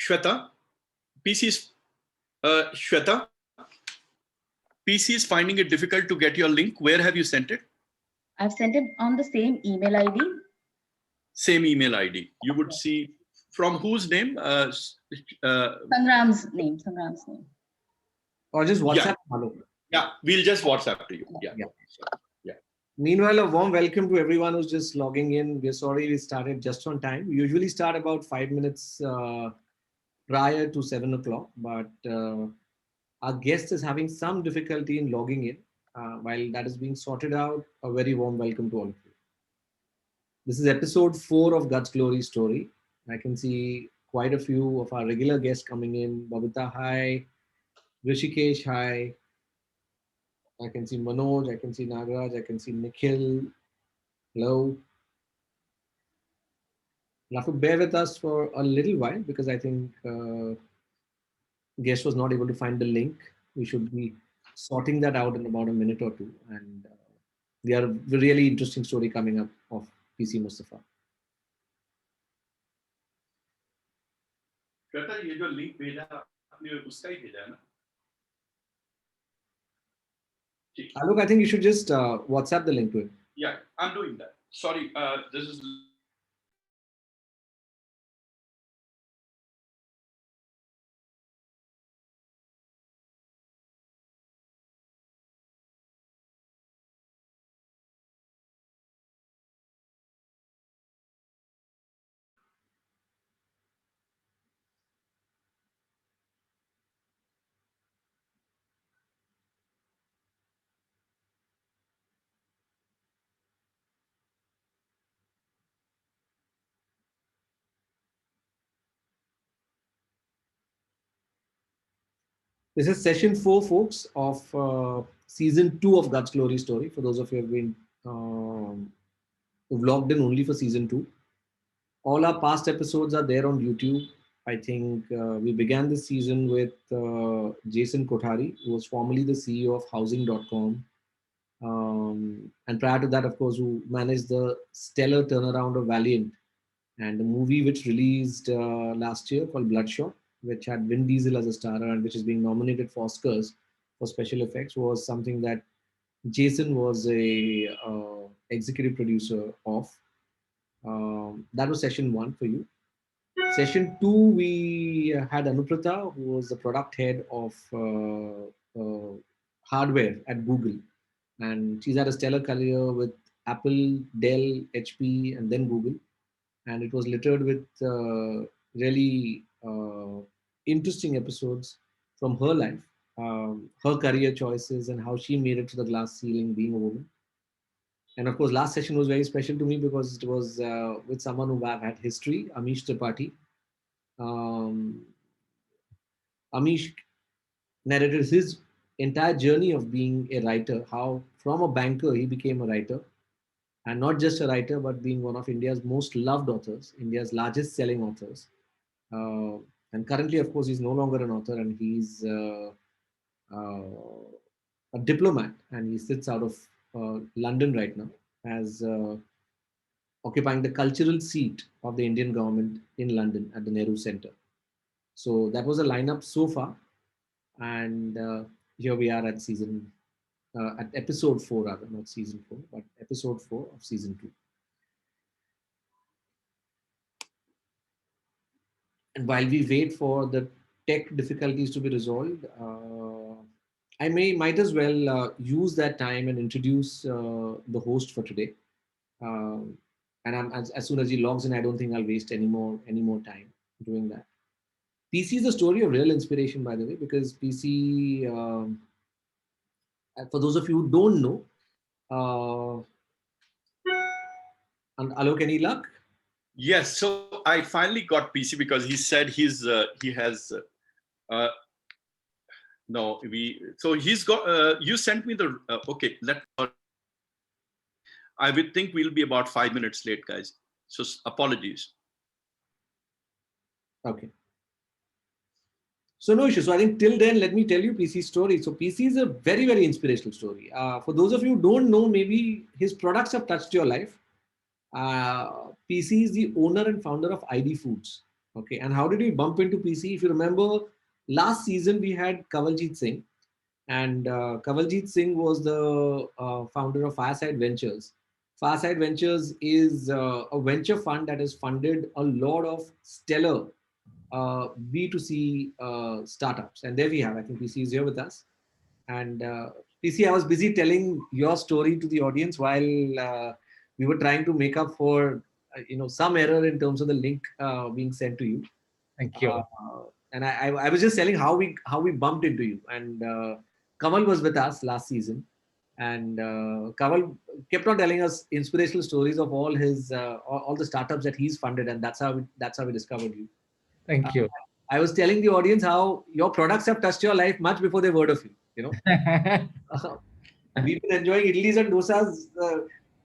Shweta, PC Shweta, PC is finding it difficult to get your link. Where have you sent it? I've sent it on the same email ID. Same email ID. You would see from whose name? Sangram's name. Or just WhatsApp. Yeah, we'll just WhatsApp to you. Yeah. Meanwhile, a warm welcome to everyone who's just logging in. We're sorry we started just on time. We usually start about 5 minutes prior to 7 o'clock, but our guest is having some difficulty in logging in. While that is being sorted out, a very warm welcome to all of you. This is episode 4 of Guts Glory Story. I can see quite a few of our regular guests coming in. Babita, hi. Rishikesh, hi. I can see Manoj, I can see Nagaraj, I can see Nikhil. Hello. You'll have to bear with us for a little while because I think guest was not able to find the link. We should be sorting that out in about a minute or two. And we have a really interesting story coming up of PC Mustafa. Shweta, ये जो link भेजा आपने उसका ही भेजा है ना? Alok, I think you should just WhatsApp the link to it. Yeah, I'm doing that. Sorry, this is. This is session 4, folks, of season 2 of Guts Glory Story. For those of you who have been who've logged in only for season 2. All our past episodes are there on YouTube. I think we began this season with Jason Kothari, who was formerly the CEO of Housing.com. And prior to that, of course, who managed the stellar turnaround of Valiant and the movie which released last year called Bloodshot, which had Vin Diesel as a star and which is being nominated for Oscars for special effects, was something that Jason was a executive producer of. That was session 1 for you. Session 2, we had Anuprata, who was the product head of hardware at Google. And she's had a stellar career with Apple, Dell, HP, and then Google. And it was littered with really interesting episodes from her life, her career choices, and how she made it to the glass ceiling being a woman. And of course, last session was very special to me because it was with someone who I've had history, Amish Tripathi. Amish narrated his entire journey of being a writer, how from a banker he became a writer. And not just a writer, but being one of India's most loved authors, India's largest selling authors. And currently, of course, he's no longer an author and he's a diplomat, and he sits out of London right now as occupying the cultural seat of the Indian government in London at the Nehru Center. So that was a lineup so far. And here we are at at episode 4 rather, not season 4, but episode 4 of season 2. And while we wait for the tech difficulties to be resolved, I might as well use that time and introduce the host for today. And as soon as he logs in, I don't think I'll waste any more time doing that. PC is a story of real inspiration, by the way, because PC, for those of you who don't know, and Alok, any luck? Yes, so I finally got PC because he said he has he's got you sent me the okay, I would think we'll be about 5 minutes late, guys, so apologies. Okay, so no issue. So I think till then, let me tell you PC's story. So PC is a very, very inspirational story. For those of you who don't know, maybe his products have touched your life. PC is the owner and founder of ID Foods. Okay, and how did we bump into PC? If you remember, last season we had Kawaljeet Singh, and Kawaljeet Singh was the founder of Fireside Ventures. Fireside Ventures is a venture fund that has funded a lot of stellar B2C startups. And there we have, I think PC is here with us. And PC, I was busy telling your story to the audience while we were trying to make up for some error in terms of the link being sent to you. Thank you. And I was just telling how we bumped into you. And Kamal was with us last season, and Kamal kept on telling us inspirational stories of all his all the startups that he's funded, and that's how we discovered you. Thank you. I was telling the audience how your products have touched your life much before they've heard of you. We've been enjoying idlis and dosas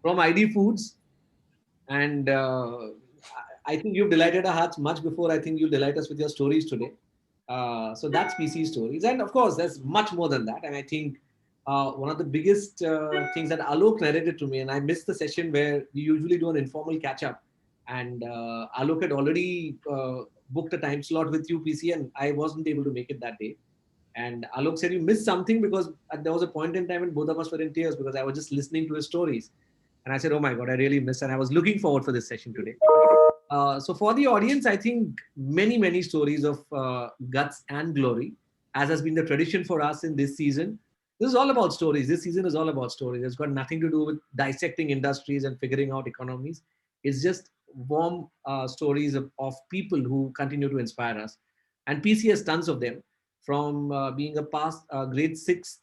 from ID Foods, and I think you've delighted our hearts much before I think you'll delight us with your stories today. So that's PC stories, and of course, there's much more than that. And I think one of the biggest things that Alok narrated to me, and I missed the session where we usually do an informal catch up, and Alok had already booked a time slot with you, PC, and I wasn't able to make it that day. And Alok said you missed something because there was a point in time when both of us were in tears because I was just listening to his stories. And I said, oh my God, I really missed, and I was looking forward for this session today. So for the audience, I think many stories of guts and glory, as has been the tradition for us in this season. This is all about stories. This season is all about stories. It's got nothing to do with dissecting industries and figuring out economies. It's just warm stories of people who continue to inspire us. And PC has tons of them, from being a past grade 6,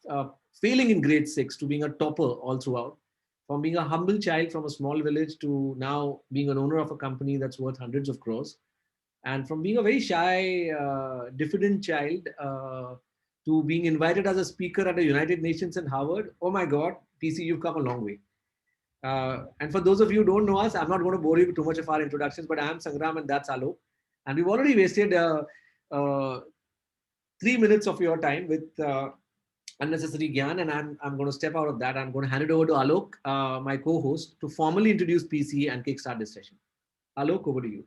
failing in grade 6 to being a topper all throughout. From being a humble child from a small village to now being an owner of a company that's worth hundreds of crores. And from being a very shy, diffident child to being invited as a speaker at the United Nations and Harvard. Oh my God, PC, you've come a long way. And for those of you who don't know us, I'm not going to bore you with too much of our introductions, but I'm Sangram and that's Alok. And we've already wasted 3 minutes of your time with unnecessary gyan, and I'm going to step out of that. I'm going to hand it over to Alok, my co-host, to formally introduce PC and kickstart this session. Alok, over to you.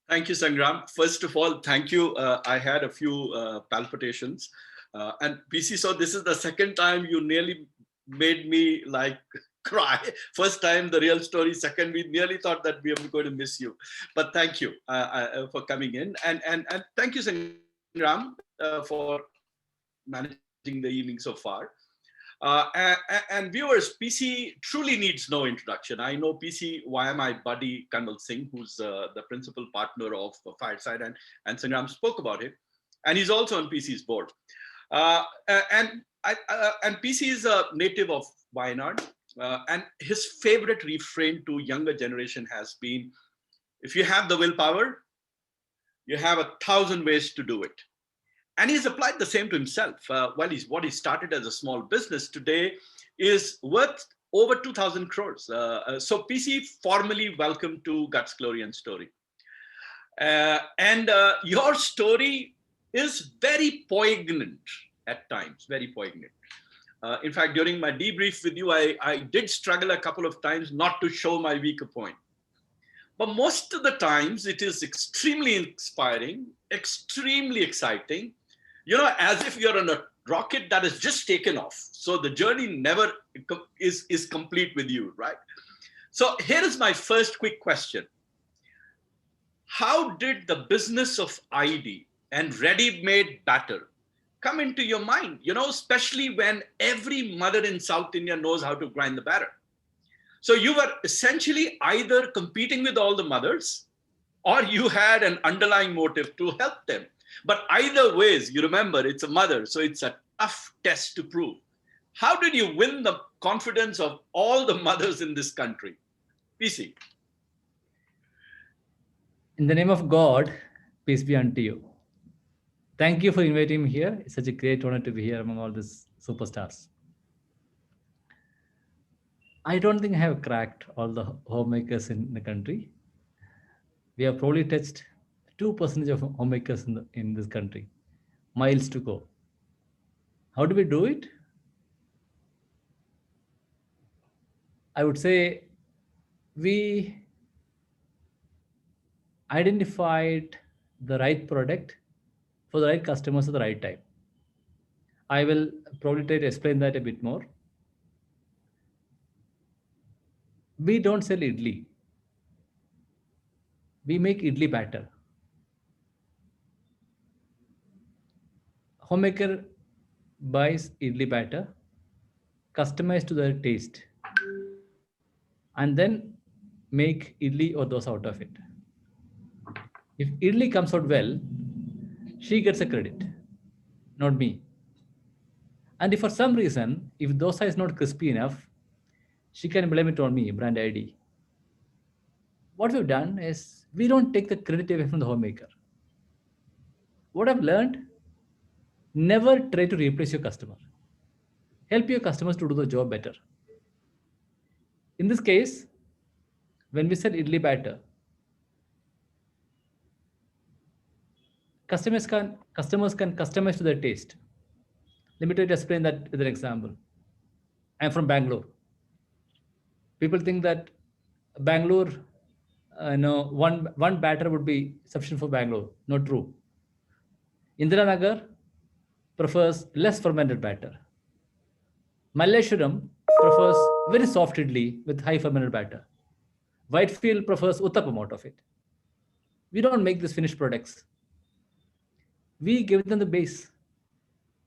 Thank you, Sangram. First of all, thank you. I had a few palpitations. And PC, so this is the second time you nearly made me like cry. First time, the real story. Second, we nearly thought that we were going to miss you. But thank you for coming in. And thank you, Sangram, for managing the evening so far. And viewers, PC truly needs no introduction. I know PC via my buddy Kanwal Singh, who's the principal partner of Fireside, and Sangram spoke about it. And he's also on PC's board. And PC is a native of Wayanad. And his favorite refrain to younger generation has been, if you have the willpower, you have 1,000 ways to do it. And he's applied the same to himself. What he started as a small business today is worth over 2,000 crores. So PC, formally welcome to Guts, Glory and Story. And your story is very poignant at times, very poignant. In fact, during my debrief with you, I did struggle a couple of times not to show my weaker point. But most of the times it is extremely inspiring, extremely exciting, as if you're on a rocket that has just taken off. So the journey never is complete with you, right? So here is my first quick question. How did the business of ID and ready-made batter come into your mind, especially when every mother in South India knows how to grind the batter? So you were essentially either competing with all the mothers or you had an underlying motive to help them. But either ways, you remember, it's a mother, so it's a tough test to prove. How did you win the confidence of all the mothers in this country? PC. In the name of God, peace be unto you. Thank you for inviting me here. It's such a great honor to be here among all these superstars. I don't think I have cracked all the homemakers in the country. We have probably touched 2% of homemakers in this country. Miles to go. How do we do it? I would say we identified the right product for the right customers at the right time. I will probably try to explain that a bit more. We don't sell idli. We make idli batter. Homemaker buys idli batter, customized to their taste, and then make idli or dosa out of it. If idli comes out well, she gets a credit, not me. And if for some reason, if dosa is not crispy enough, she can blame it on me, brand ID. What we've done is we don't take the credit away from the homemaker. What I've learned, never try to replace your customer. Help your customers to do the job better. In this case, when we said idli batter, customers can customize to their taste. Let me try to explain that with an example. I'm from Bangalore. People think that Bangalore, one batter would be sufficient for Bangalore. Not true. Indiranagar prefers less fermented batter. Malleshwaram prefers very soft idli with high fermented batter. Whitefield prefers uttapam out of it. We don't make these finished products. We give them the base.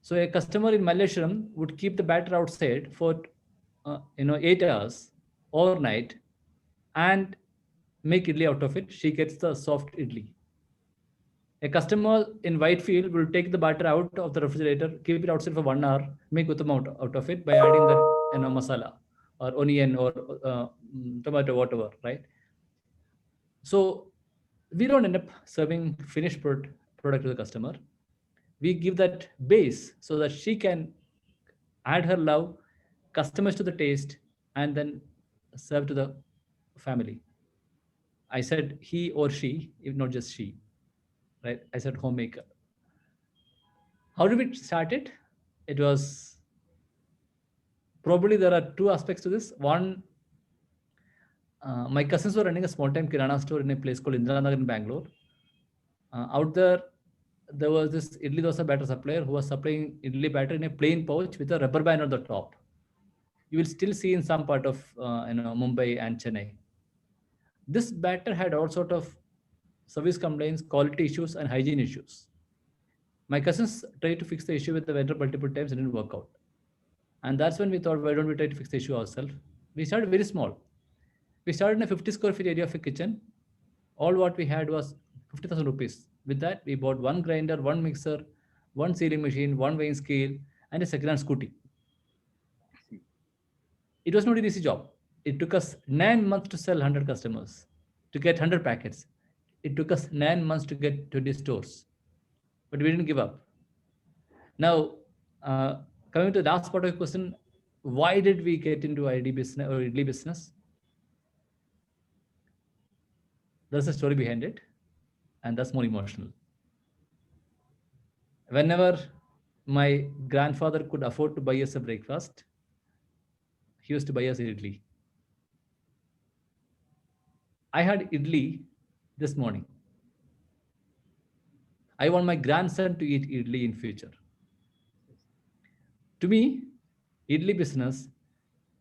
So a customer in Malleshwaram would keep the batter outside for 8 hours overnight and make idli out of it. She gets the soft idli. A customer in Whitefield will take the batter out of the refrigerator, keep it outside for 1 hour, make uttapam out of it by adding that masala or onion or tomato, whatever, right? So we don't end up serving finished product to the customer. We give that base so that she can add her love, customize to the taste, and then serve to the family. I said he or she, if not just she, right? I said homemaker. How did we start it? It was probably there are two aspects to this. One, my cousins were running a small-time kirana store in a place called Indiranagar in Bangalore. Out there was this idli dosa batter supplier who was supplying idli batter in a plain pouch with a rubber band on the top. You will still see in some part of Mumbai and Chennai. This batter had all sort of service complaints, quality issues, and hygiene issues. My cousins tried to fix the issue with the vendor multiple times and it didn't work out. And that's when we thought, why don't we try to fix the issue ourselves? We started very small. We started in a 50 square feet area of a kitchen. All what we had was 50,000 rupees. With that, we bought one grinder, one mixer, one sealing machine, one weighing scale, and a second-hand scooty. It was not an easy job. It took us 9 months to sell 100 customers, to get 100 packets. It took us 9 months to get 20 stores, but we didn't give up. Now, coming to the last part of your question, why did we get into idli business? There's a story behind it, and that's more emotional. Whenever my grandfather could afford to buy us a breakfast, he used to buy us idli. I had idli this morning. I want my grandson to eat idli in future. To me, idli business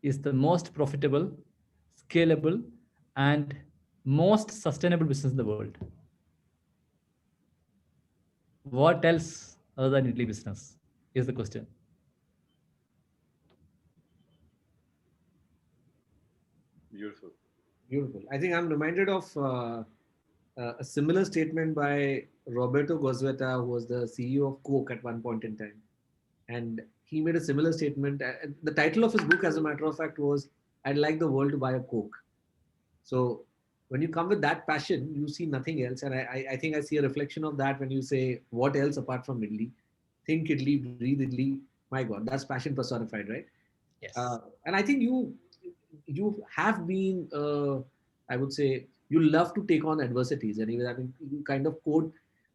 is the most profitable, scalable, and most sustainable business in the world. What else other than idli business is the question. Beautiful. Beautiful. I think I'm reminded of a similar statement by Roberto Goizueta, who was the CEO of Coke at one point in time. And he made a similar statement. The title of his book, as a matter of fact, was "I'd like the world to buy a Coke." So when you come with that passion, you see nothing else. And I think I see a reflection of that when you say, what else apart from idli? Think idli, breathe idli. My God, that's passion personified, right? Yes. And I think you have been, I would say, you love to take on adversities. And I mean, you kind of quote,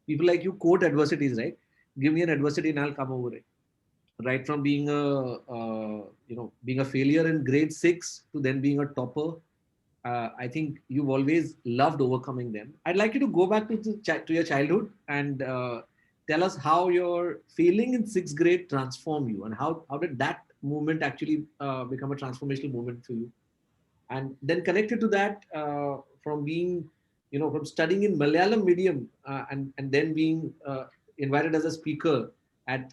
people like you quote adversities, right? Give me an adversity and I'll come over it. Right from being a failure in grade 6 to then being a topper, I think you've always loved overcoming them. I'd like you to go back to your childhood and tell us how your failing in sixth grade transformed you, and how did that moment actually become a transformational moment for you? And then connected to that, from being, from studying in Malayalam medium, and then being invited as a speaker at,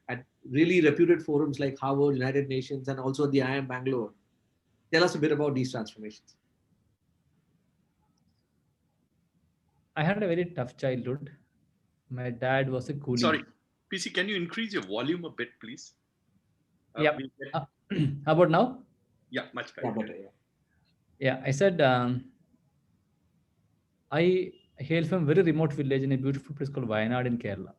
at really reputed forums like Harvard, United Nations, and also the IIM Bangalore. Tell us a bit about these transformations. I had a very tough childhood. My dad was a coolie. Sorry, PC, can you increase your volume a bit, please? Yeah. we'll get- How about now? yeah, much better. Yeah, I said I hail from a very remote village in a beautiful place called Wayanad in Kerala.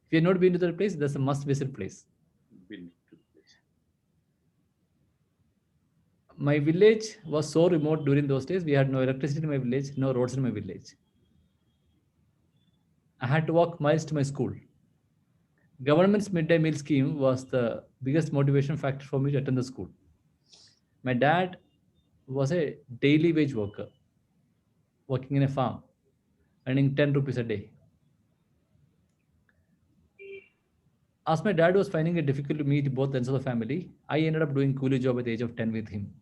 If you have not been to that place, that's a must-visit place. Been to the place. My village was so remote during those days. We had no electricity in my village, no roads in my village. I had to walk miles to my school. Government's midday meal scheme was the biggest motivation factor for me to attend the school. My dad was a daily wage worker, working in a farm, earning 10 rupees a day. As my dad was finding it difficult to meet both ends of the family, I ended up doing coolie job at the age of 10 with him.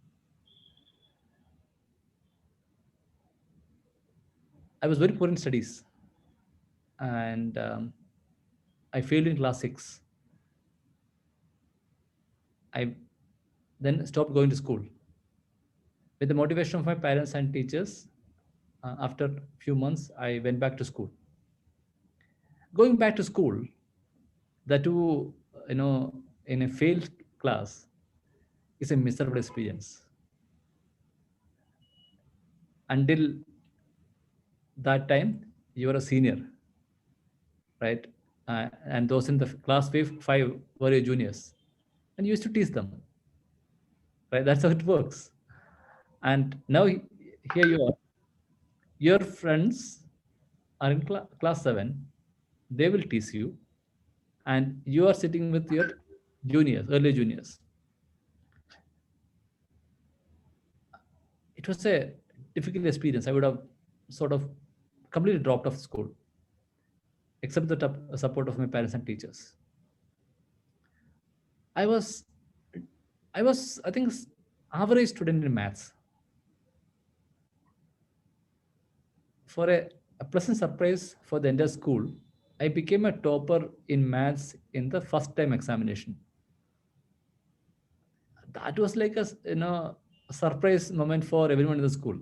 I was very poor in studies, and I failed in class 6. I then stopped going to school. With the motivation of my parents and teachers, after a few months, I went back to school. Going back to school, that too, in a failed class, is a miserable experience. Until that time, you were a senior, right? And those in the class 5 were your juniors, and you used to tease them, right? That's how it works. And now here you are. Your friends are in class 7. They will tease you, and you are sitting with your juniors, early juniors. It was a difficult experience. I would have sort of completely dropped off school, except the support of my parents and teachers. I was, I think, average student in maths. For a pleasant surprise for the entire school, I became a topper in maths in the first time examination. That was like a surprise moment for everyone in the school,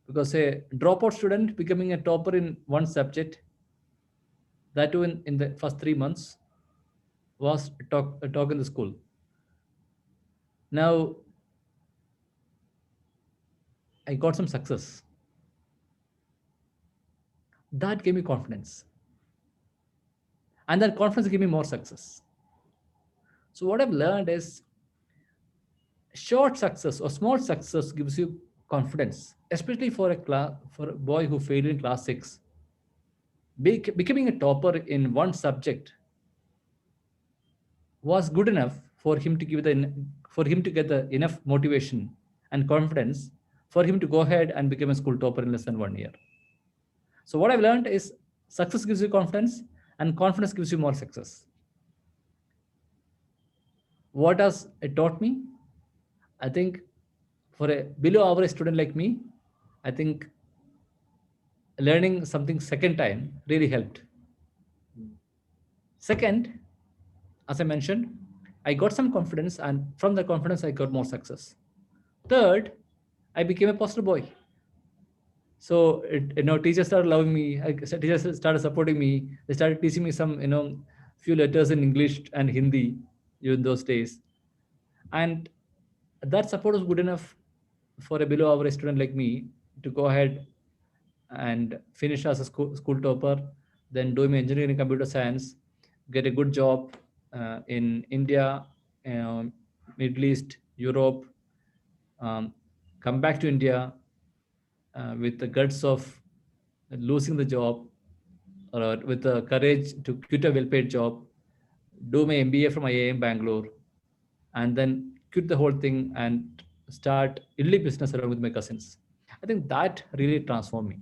because a dropout student becoming a topper in one subject, that too in the first 3 months, was a talk in the school. Now I got some success. That gave me confidence, and that confidence gave me more success. So what I've learned is, short success or small success gives you confidence, especially for a boy who failed in class 6. Becoming a topper in one subject was good enough for him to get the enough motivation and confidence for him to go ahead and become a school topper in less than 1 year. So what I've learned is, success gives you confidence, and confidence gives you more success. What has it taught me? I think for a below average student like me, I think learning something second time really helped. Second, as I mentioned, I got some confidence, and from the confidence, I got more success. Third, I became a poster boy. So teachers started loving me. Teachers started supporting me. They started teaching me some few letters in English and Hindi during those days, and that support was good enough for a below average student like me to go ahead and finish as a school topper, then do my engineering and computer science, get a good job in India, Middle East, Europe, come back to India with the guts of losing the job, or with the courage to quit a well-paid job, do my MBA from IIM Bangalore, and then quit the whole thing and start idli business along with my cousins. I think that really transformed me.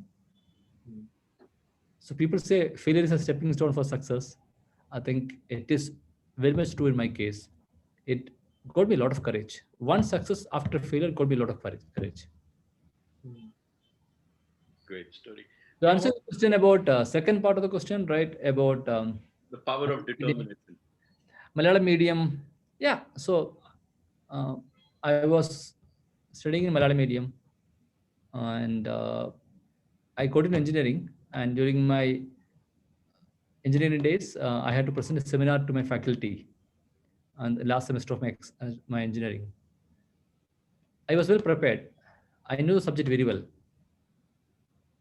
So people say failure is a stepping stone for success. I think it is very much true in my case. It got me a lot of courage. One success after failure got me a lot of courage. Great story. To answer the question about second part of the question, right? About The power of determination. Malayalam medium. Yeah. So uh, I was studying in Malayalam medium, and I got into engineering. And during my engineering days, I had to present a seminar to my faculty and the last semester of my engineering. I was well prepared. I knew the subject very well.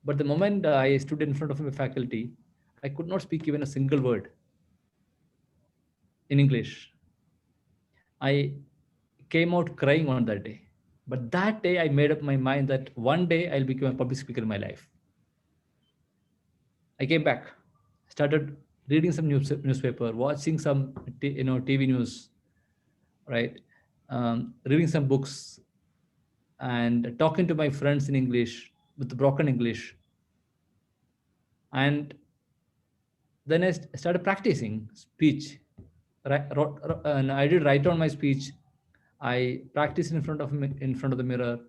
But the moment I stood in front of my faculty, I could not speak even a single word in English. I came out crying on that day. But that day, I made up my mind that one day I'll become a public speaker in my life. I came back, started reading some newspaper, watching some TV news, right? Reading some books, and talking to my friends in English with broken English. And then I started practicing speech. And I did write down my speech. I practiced in front of the mirror,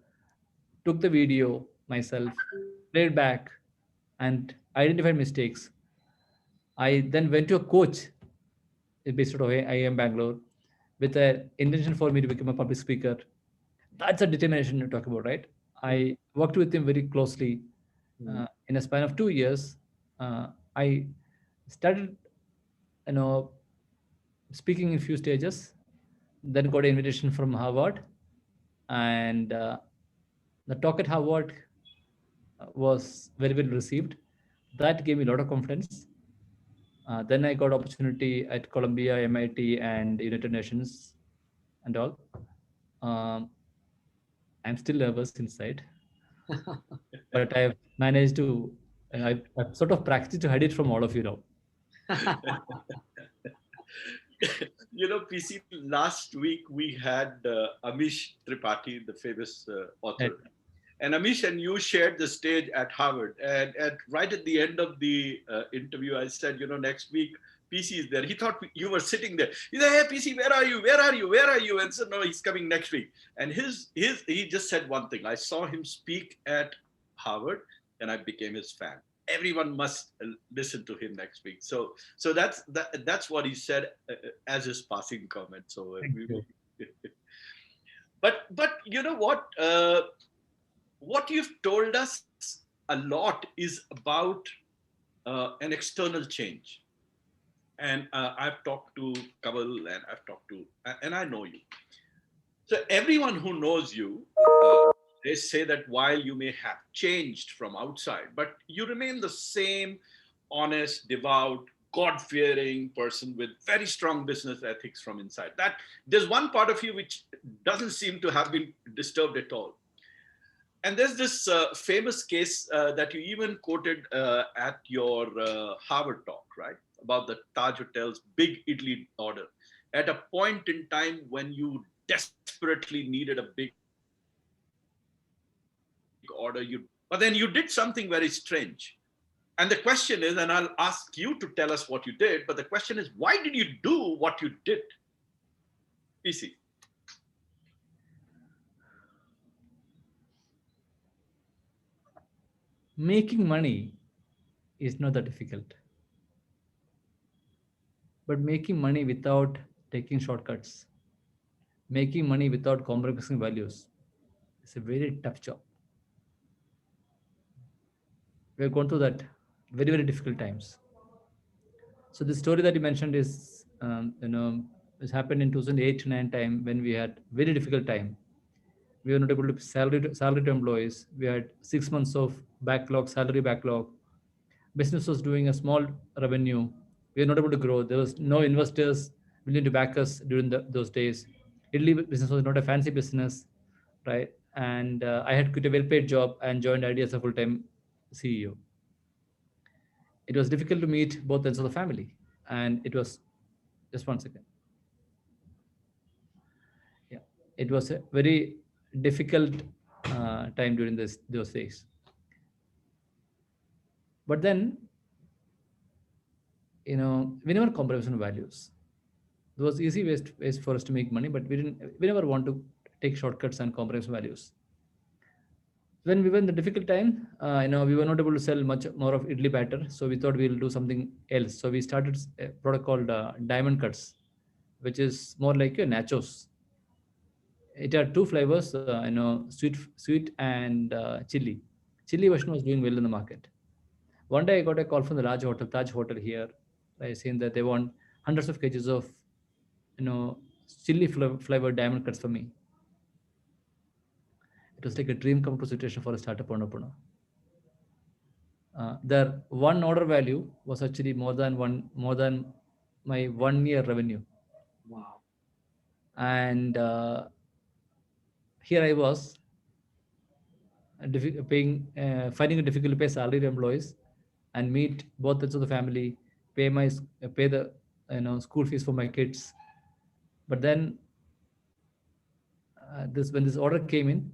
took the video myself, played back, and identified mistakes. I then went to a coach based out of IIM Bangalore with an intention for me to become a public speaker. That's a determination you talk about, right? I worked with him very closely. In a span of 2 years, I started, you know, speaking in few stages, then got an invitation from Harvard, and the talk at Harvard was very well received. That gave me a lot of confidence. Then I got opportunity at Columbia, MIT, and United Nations, and all. Um, I'm still nervous inside, but I've managed to. I've sort of practiced to hide it from all of you now. PC, last week we had Amish Tripathi, the famous author. And Amish and you shared the stage at Harvard. And right at the end of the interview, I said, next week, PC is there. He thought you were sitting there. He said, hey, PC, where are you? Where are you? Where are you? And said, no, he's coming next week. And he just said one thing. I saw him speak at Harvard and I became his fan. Everyone must listen to him next week. So that's what he said as his passing comment. So, but you know what? What you've told us a lot is about an external change. And I've talked to Kaval and I know you. So everyone who knows you, they say that while you may have changed from outside, but you remain the same honest, devout, God-fearing person with very strong business ethics from inside. That there's one part of you which doesn't seem to have been disturbed at all. And there's this famous case that you even quoted at your Harvard talk, right? About the Taj Hotel's big idli order. At a point in time when you desperately needed a big order, but then you did something very strange. And the question is, and I'll ask you to tell us what you did, but the question is, why did you do what you did? PC. Making money is not that difficult. But making money without taking shortcuts, making money without compromising values, is a very tough job. We're going through that very, very difficult times. So the story that you mentioned is, it happened in 2008-9 time when we had very difficult time. We were not able to pay salary to employees. We had 6 months of backlog, salary backlog. Business was doing a small revenue. We were not able to grow. There was no investors willing to back us during those days. Italy business was not a fancy business, right? And I had quit a well-paid job and joined ID as a full-time CEO. It was difficult to meet both ends of the family, and it was just 1 second. Yeah, it was a very difficult time during those days. But then, we never compromised on values. There was easy ways for us to make money, but we never want to take shortcuts and compromise values. When we were in the difficult time, we were not able to sell much more of idli batter, so we thought we'll do something else. So we started a product called Diamond Cuts, which is more like a nachos. It had two flavors, sweet and chili. Chili version was doing well in the market. One day I got a call from the large hotel, Taj Hotel here, saying that they want hundreds of kgs of, chili flavored diamond cuts for me. It was like a dream come true situation for a startup entrepreneur. Their one order value was actually more than my 1 year revenue. Wow. And here I was finding it difficult to pay salaried employees and meet both sides of the family, pay the school fees for my kids. But then when this order came in,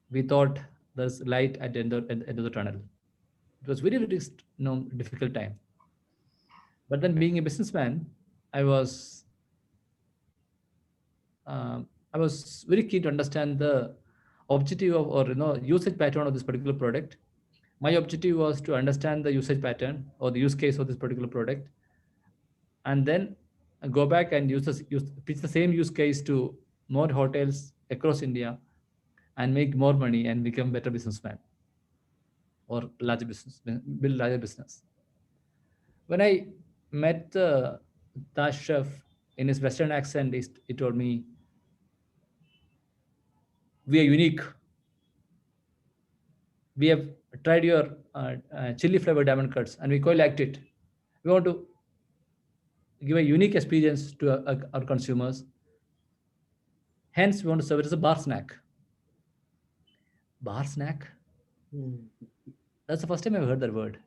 we thought there's light at the end of the tunnel. It was very, very difficult time. But then, being a businessman, I was very keen to understand the objective of, or usage pattern of this particular product. My objective was to understand the usage pattern or the use case of this particular product, and then go back and pitch the same use case to more hotels across India and make more money and become better businessman or build larger business. When I met the Taj chef, in his Western accent, he told me, "We are unique. We have tried your chili flavored diamond cuts and we quite liked it. We want to give a unique experience to our consumers. Hence, we want to serve it as a bar snack." Bar snack? That's the first time I've heard that word.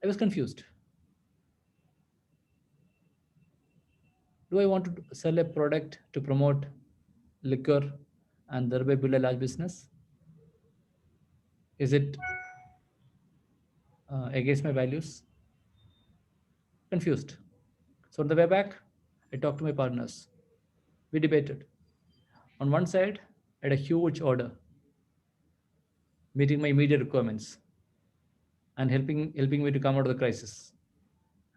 I was confused. Do I want to sell a product to promote liquor and thereby build a large business? Is it against my values? Confused. So on the way back, I talked to my partners. We debated. On one side, I had a huge order, meeting my immediate requirements and helping me to come out of the crisis.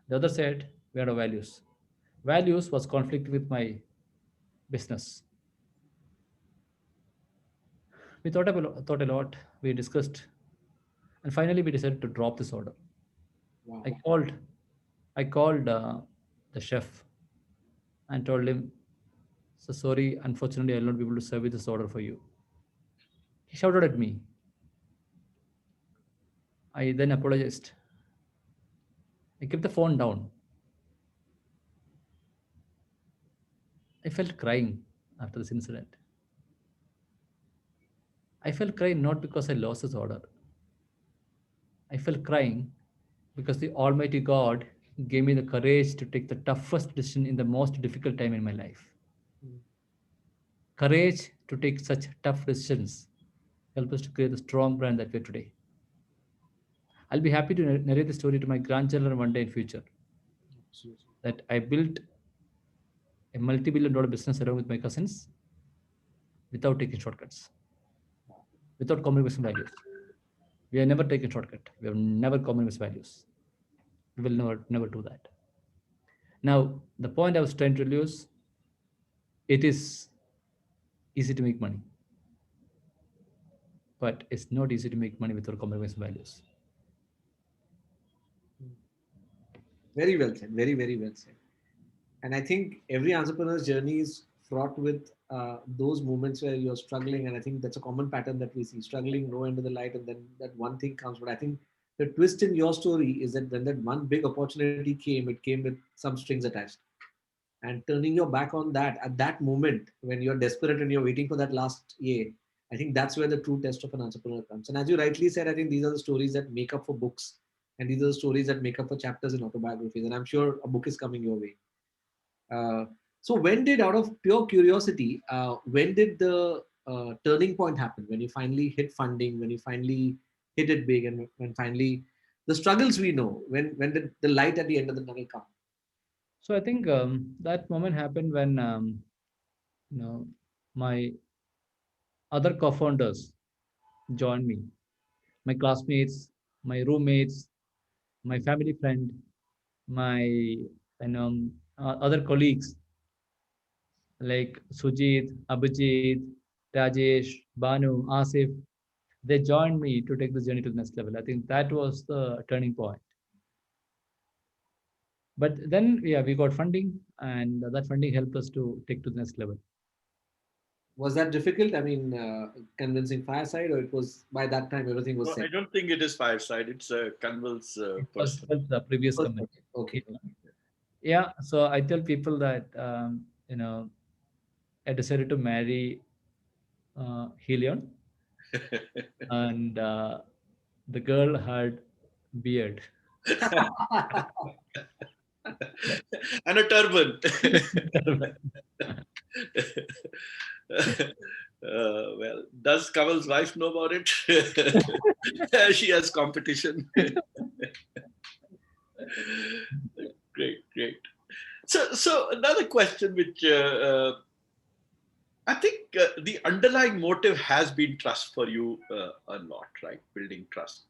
The other side, we had our values. Values was conflict with my business. We thought a lot. We discussed, and finally we decided to drop this order. Wow. I called the chef and told him, "So sorry, unfortunately, I'll not be able to serve you this order for you." He shouted at me. I then apologized. I kept the phone down. I felt crying after this incident. I felt crying not because I lost this order. I felt crying because the Almighty God gave me the courage to take the toughest decision in the most difficult time in my life. Courage to take such tough decisions help us to create the strong brand that we're today. I'll be happy to narrate the story to my grandchildren one day in future. Absolutely. That I built a multi-billion-dollar business along with my cousins without taking shortcuts, without compromising values. We have never taken shortcut. We have never compromised values. We will never do that. Now, the point I was trying to introduce, it is easy to make money, but it's not easy to make money without compromising values. Very well said. Very, very well said. And I think every entrepreneur's journey is fraught with those moments where you're struggling. And I think that's a common pattern that we see: struggling, go into the light, and then that one thing comes. But I think the twist in your story is that when that one big opportunity came, it came with some strings attached. And turning your back on that at that moment when you're desperate and you're waiting for that last year, I think that's where the true test of an entrepreneur comes. And as you rightly said, I think these are the stories that make up for books. And these are the stories that make up for chapters in autobiographies. And I'm sure a book is coming your way. So when did, out of pure curiosity, when did the turning point happen? When you finally hit funding, when you finally hit it big, and when finally the struggles we know, when did the light at the end of the tunnel come? So I think that moment happened when my other co-founders joined me, my classmates, my roommates, my family friend, my other colleagues like Sujit, Abhijit, Rajesh, Banu, Asif. They joined me to take the journey to the next level. I think that was the turning point. But then, yeah, we got funding, and that funding helped us to take to the next level. Was that difficult? I mean, convincing Fireside, or it was by that time everything was No, set? I don't think it is Fireside. It's a Canvas It was person. the previous Okay. company. Okay. Yeah, so I tell people that I decided to marry Helion, and the girl had beard. And a turban. Well, does Kamal's wife know about it? She has competition. Great, great. So another question, which I think the underlying motive has been trust for you a lot, right? Building trust.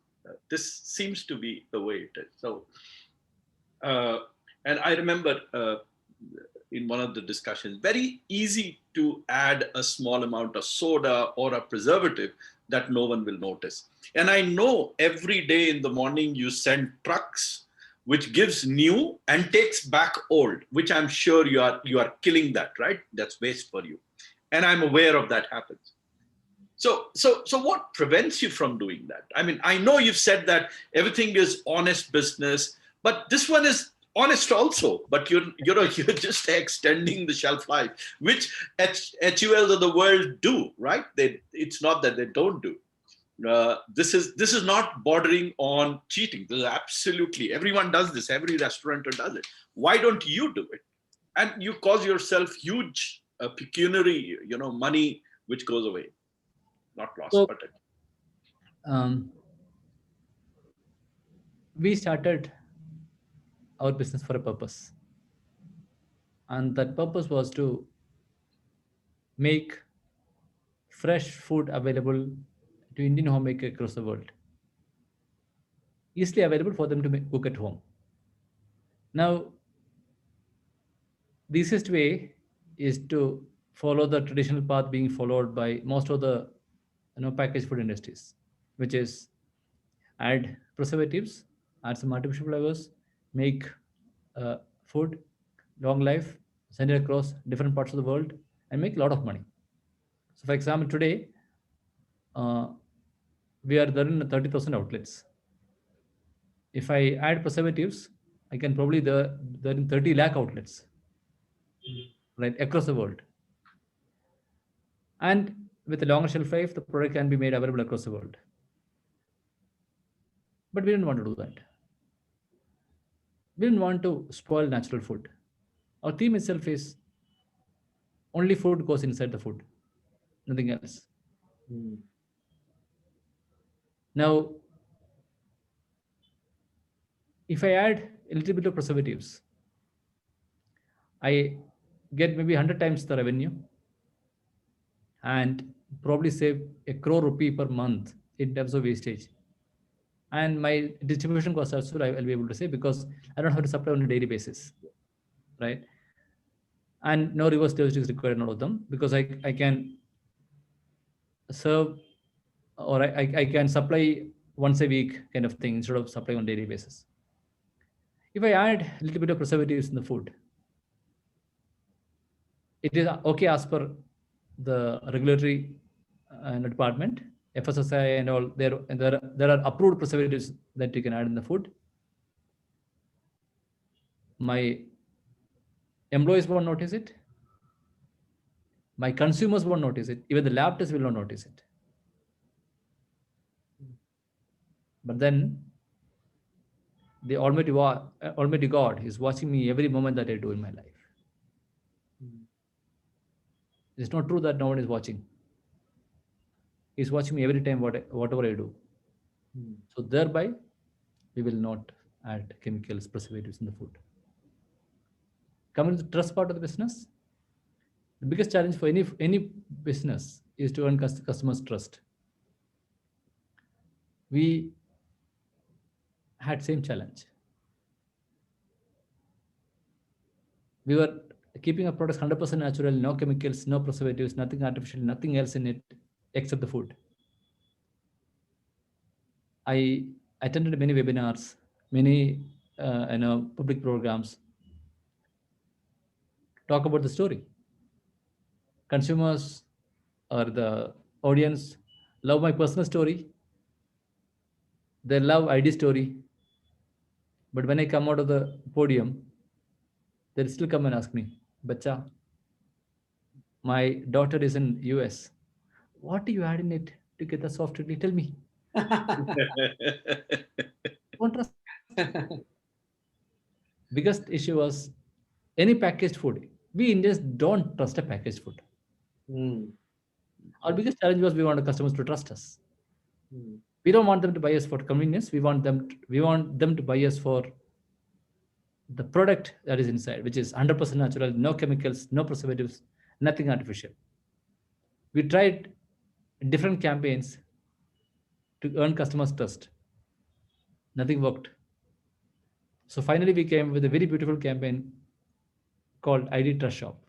This seems to be the way it is. So, and I remember in one of the discussions, very easy to add a small amount of soda or a preservative that no one will notice. And I know every day in the morning you send trucks which gives new and takes back old, which I'm sure you are killing that, right? That's waste for you. And I'm aware of that happens. So what prevents you from doing that? I mean, I know you've said that everything is honest business, but this one is honest also. But you're just extending the shelf life, which HULs of the world do, right? It's not that they don't do. This is not bordering on cheating. This is absolutely, everyone does this. Every restaurateur does it. Why don't you do it? And you cause yourself huge pecuniary, money which goes away, not lost, So but um, we started our business for a purpose, and that purpose was to make fresh food available to Indian homemakers across the world, easily available for them to cook at home. Now, the easiest way is to follow the traditional path being followed by most of the packaged food industries, which is add preservatives, add some artificial flavors, make food long life, send it across different parts of the world, and make a lot of money. So, for example, today uh, we are there in 30,000 outlets. If I add preservatives, I can probably there in 30 lakh outlets, right, across the world. And with a longer shelf life, the product can be made available across the world. But we didn't want to do that. We didn't want to spoil natural food. Our theme itself is only food goes inside the food, nothing else. Hmm. Now, if I add a little bit of preservatives, I get maybe 100 times the revenue and probably save a crore rupee per month in terms of wastage. And my distribution cost also I'll be able to say, because I don't have to supply on a daily basis, right? And no reverse dosage is required in all of them, because I can serve, or I can supply once a week kind of thing instead of supplying on daily basis. If I add a little bit of preservatives in the food, it is okay as per the regulatory department, FSSAI and all. There are approved preservatives that you can add in the food. My employees won't notice it. My consumers won't notice it. Even the lab tests will not notice it. But then the Almighty God is watching me every moment that I do in my life. It's not true that no one is watching. He's watching me every time, whatever I do. Hmm. So thereby, we will not add chemicals, preservatives in the food. Coming to the trust part of the business, the biggest challenge for any business is to earn customers' trust. We had same challenge. We were keeping our products 100% natural, no chemicals, no preservatives, nothing artificial, nothing else in it except the food. I attended many webinars, many public programs. Talk about the story. Consumers or the audience love my personal story. They love ID story. But when I come out of the podium, they'll still come and ask me, Bacha, my daughter is in US. What do you add in it to get the soft idli? Tell me. Don't trust. Biggest issue was any packaged food. We Indians don't trust a packaged food. Hmm. Our biggest challenge was we want the customers to trust us. Hmm. We don't want them to buy us for convenience. We want them to buy us for the product that is inside, which is 100% natural, no chemicals, no preservatives, nothing artificial. We tried different campaigns to earn customers' trust. Nothing worked. So finally, we came with a very beautiful campaign called ID Trust Shop.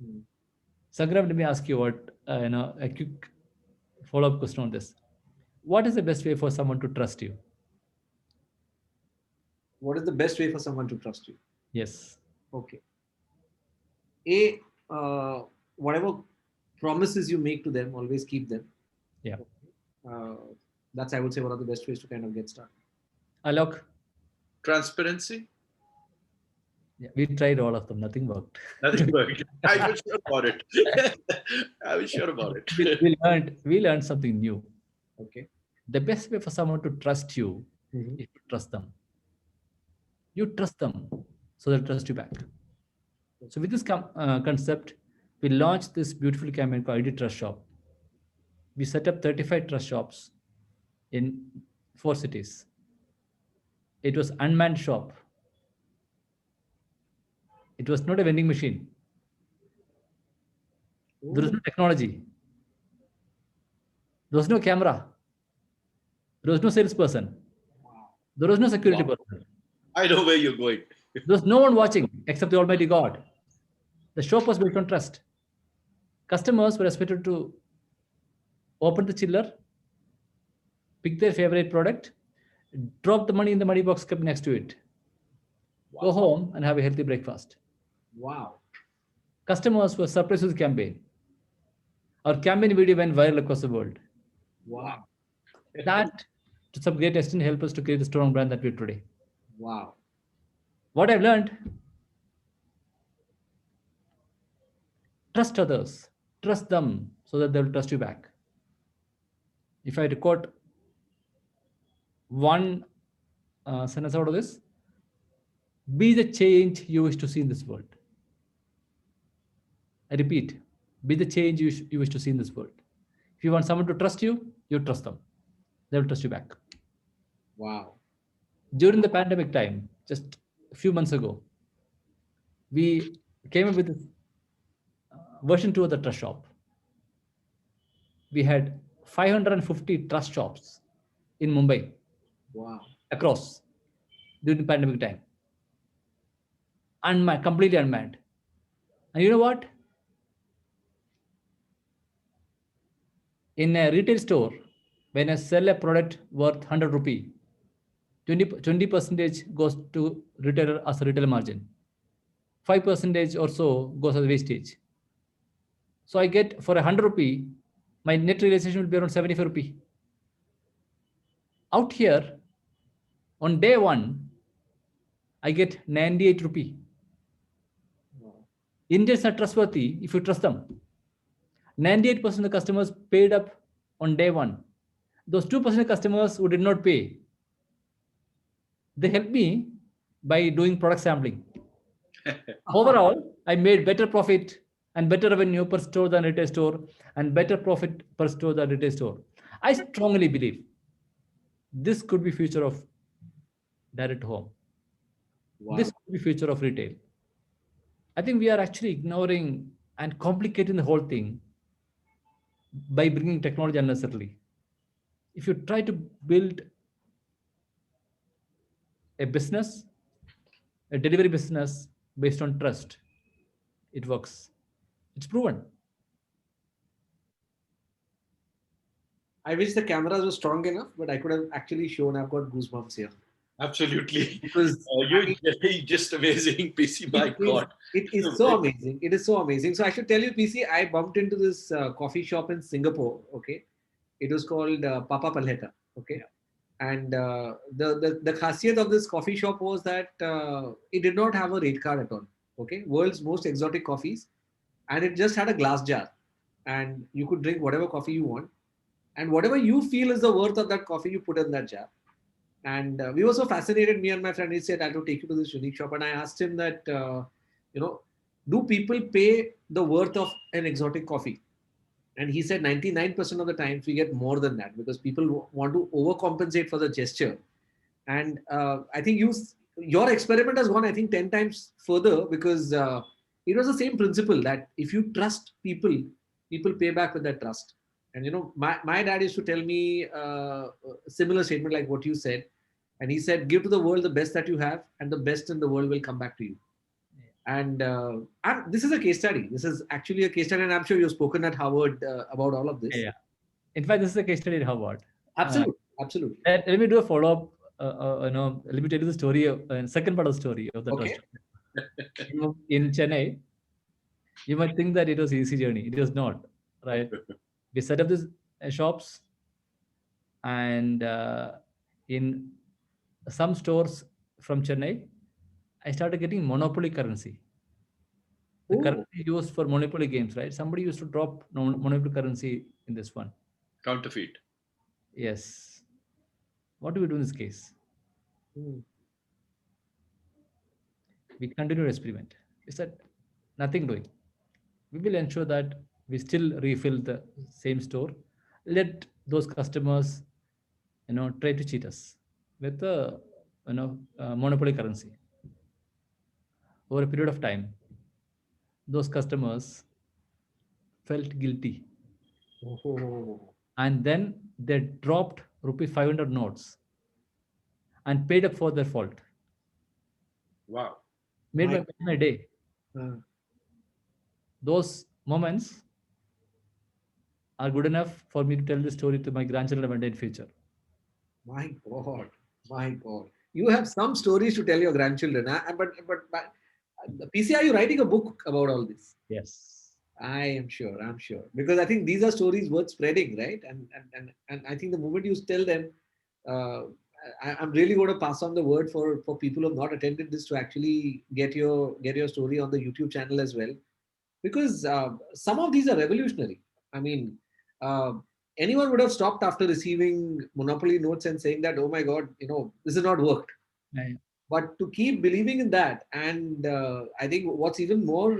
Hmm. Sangram, let me ask you a quick follow-up question on this. What is the best way for someone to trust you? What is the best way for someone to trust you? Yes. Okay. Whatever promises you make to them, always keep them. Yeah. That's, I would say, one of the best ways to kind of get started. Alok? Transparency. Yeah, we tried all of them. Nothing worked. Nothing worked. I was sure about it. I was sure about it. we learned something new. Okay. The best way for someone to trust you Mhm. is to trust them. You trust them, so they'll trust you back. So with this concept, we launched this beautiful campaign called ID Trust Shop. We set up 35 trust shops in 4 cities. It was unmanned shop. It was not a vending machine. There was no technology. There was no camera. There was no salesperson. There was no security person. I know where you're going. There was no one watching except the Almighty God. The shop was built on trust. Customers were expected to open the chiller, pick their favorite product, drop the money in the money box kept next to it, go home and have a healthy breakfast. Wow. Customers were surprised with the campaign. Our campaign video went viral across the world. Wow. That, to some great extent, helped us to create the strong brand that we have today. Wow. What I've learned, trust others, trust them so that they'll trust you back. If I record one sentence out of this, be the change you wish to see in this world. I repeat, be the change you wish to see in this world. If you want someone to trust you, you trust them. They will trust you back. Wow. During the pandemic time, just a few months ago, we came up with version 2 of the trust shop. We had 550 trust shops in Mumbai. Wow. Across during the pandemic time. Unmanned, completely unmanned. And you know what? In a retail store, when I sell a product worth 100 rupee, 20% goes to retailer as a retail margin. 5% or so goes as wastage. So I get for 100 rupee, my net realization will be around 75 rupee. Out here, on day 1, I get 98 rupee. Wow. Indians are trustworthy if you trust them. 98% of the customers paid up on day 1. Those 2% of customers who did not pay, they helped me by doing product sampling. Overall, I made better profit and better revenue per store than retail store, and better profit per store than retail store. I strongly believe this could be future of direct home. Wow. This could be future of retail. I think we are actually ignoring and complicating the whole thing by bringing technology unnecessarily. If you try to build a business, a delivery business based on trust, it works. It's proven. I wish the cameras were strong enough, but I could have actually shown. I've got goosebumps here Absolutely. because You're just amazing, PC. My it is, God. it is so amazing. It is so amazing. So I should tell you, PC, I bumped into this coffee shop in Singapore. Okay, it was called Papa Palheta. Okay, and the khasiyat of this coffee shop was that it did not have a rate card at all. Okay, world's most exotic coffees, and it just had a glass jar, and you could drink whatever coffee you want, and whatever you feel is the worth of that coffee, you put in that jar. And we were so fascinated, me and my friend. He said, "I have to take you to this unique shop," and I asked him that, you know, do people pay the worth of an exotic coffee? And he said 99% of the times we get more than that because people want to overcompensate for the gesture. And I think your experiment has gone, I think, 10 times further because it was the same principle that if you trust people, people pay back with that trust. And, you know, my dad used to tell me a similar statement like what you said. And he said, give to the world the best that you have, and the best in the world will come back to you. And this is a case study. This is actually a case study, and I'm sure you've spoken at Harvard about all of this. Yeah. In fact, this is a case study in Harvard. Absolutely, absolutely. Let me do a follow up. Let me tell you the story of second part of the story of the Okay. trust. In Chennai, you might think that it was easy journey. It was not, right? We set up these shops, and in some stores from Chennai, I started getting monopoly currency. The Ooh. currency used for monopoly games, right? Somebody used to drop monopoly currency in this one. Counterfeit. Yes. What do we do in this case? We continue to experiment. We said nothing doing. We will ensure that we still refill the same store. Let those customers, try to cheat us with the, monopoly currency. Over a period of time, those customers felt guilty, Oh. and then they dropped rupee 500 notes and paid up for their fault. Wow. Made my day. Uh, Those moments are good enough for me to tell this story to my grandchildren one day in future. My God, my God. You have some stories to tell your grandchildren. Huh? But PC, are you writing a book about all this? Yes. I am sure. I'm sure because I think these are stories worth spreading, right? And I think the moment you tell them, uh, I'm really going to pass on the word for people who have not attended this to actually get your story on the YouTube channel as well, because some of these are revolutionary. I mean, uh, anyone would have stopped after receiving monopoly notes and saying that, oh my God, this has not worked. Yeah. But to keep believing in that, and I think what's even more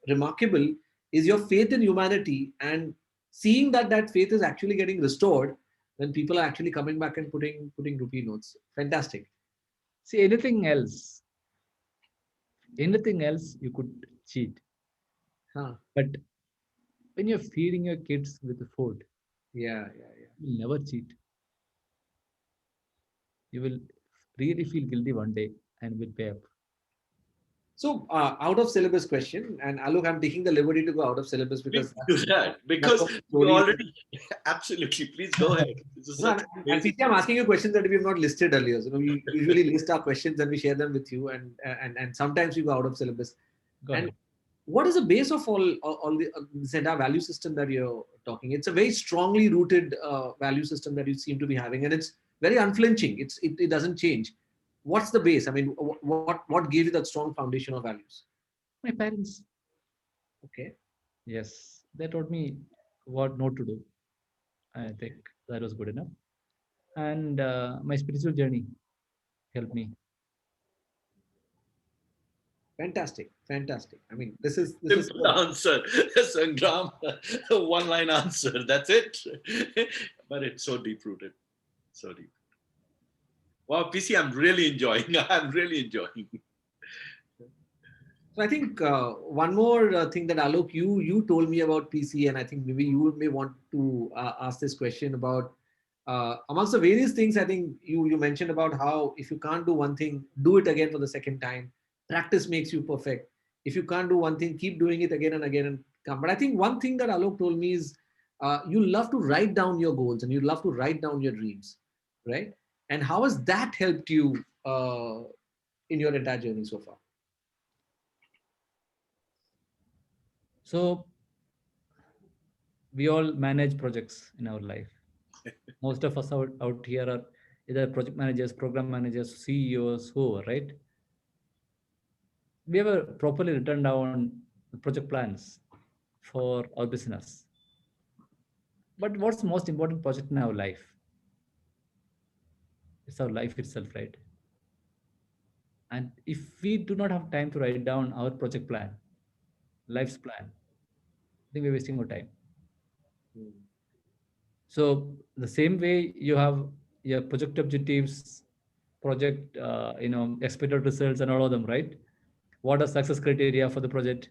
remarkable is your faith in humanity and seeing that faith is actually getting restored when people are actually coming back and putting rupee notes. Fantastic. See, anything else you could cheat. Huh. But when you're feeding your kids with the food, Yeah. you'll never cheat. You will really feel guilty one day and will pay up. So, out of syllabus question, and look, I'm taking the liberty to go out of syllabus because Please do that because what the you story is. already absolutely. Please go ahead. This is such And amazing. PC, I'm asking you questions that we have not listed earlier. So, we usually list our questions and we share them with you, and sometimes we go out of syllabus. Go And ahead. what is the base of all the Zenda value system that you're talking? It's a very strongly rooted value system that you seem to be having, and it's very unflinching. It doesn't change. What's the base? I mean, what gave you that strong foundation of values? My parents, Okay. yes, they taught me what not to do. I think that was good enough. And my spiritual journey helped me. Fantastic. Fantastic. I mean, this is Simple answer, Sangram. One line answer. That's it. But it's so deep rooted. So deep. Wow, PC, I'm really enjoying. I'm really enjoying. So I think one more thing that Alok, you told me about PC, and I think maybe you may want to ask this question about amongst the various things. I think you mentioned about how if you can't do one thing, do it again for the second time. Practice makes you perfect. If you can't do one thing, keep doing it again and again and come. But I think one thing that Alok told me is you love to write down your goals and you love to write down your dreams, right? And how has that helped you in your entire journey so far? So we all manage projects in our life. Most of us out here are either project managers, program managers, CEOs, whoever, right? We have properly written down the project plans for our business. But what's the most important project in our life? It's our life itself, right? And if we do not have time to write down our project plan, life's plan, I think we're wasting our time. So the same way you have your project objectives, project, expected results and all of them, right? What are success criteria for the project?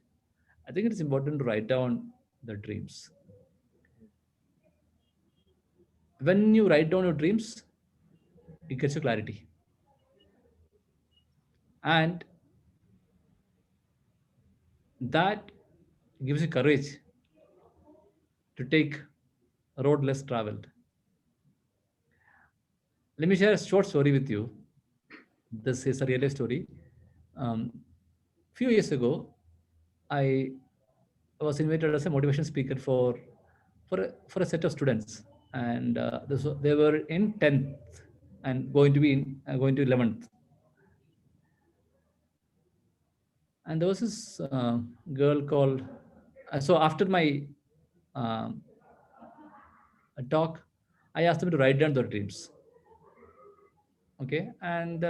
I think it's important to write down the dreams. When you write down your dreams, it gets you clarity. And that gives you courage to take a road less traveled. Let me share a short story with you. This is a real life story. Few years ago, I was invited as a motivation speaker for a set of students, and they were in 10th and going to 11th. And there was this girl called. So after my talk, I asked them to write down their dreams. Okay, and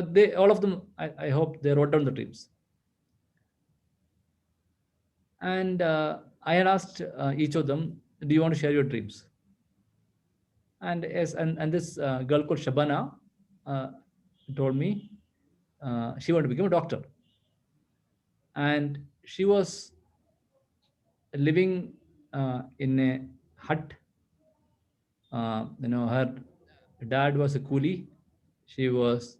they all of them. I hope they wrote down the dreams. And I had asked each of them, "Do you want to share your dreams?" And yes, and this girl called Shabana told me she wanted to become a doctor, and she was living in a hut. Her dad was a coolie. She was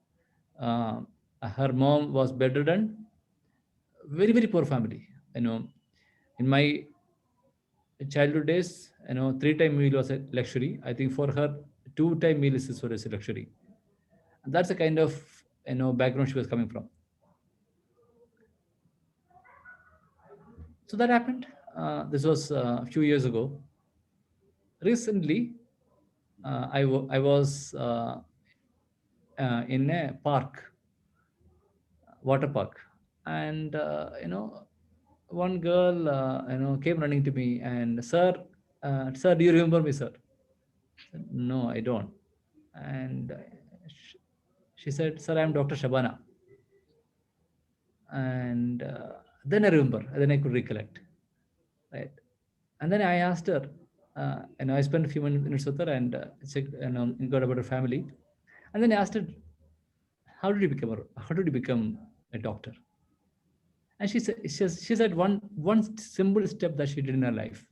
her mom was bedridden. Very, very poor family. In my childhood days, 3-time meal was a luxury. I think for her, 2-time meal is a luxury. And that's the kind of background she was coming from. So that happened. This was a few years ago. Recently, I was in a park, water park, and one girl came running to me and, sir, do you remember me, sir? I said, no, I don't. And she said, sir, I am Dr. Shabana. And then I remember, then I could recollect, right? And then I asked her, I spent a few minutes with her and checked and got about her family. And then I asked her, how did you become a doctor? And she said one simple step that she did in her life.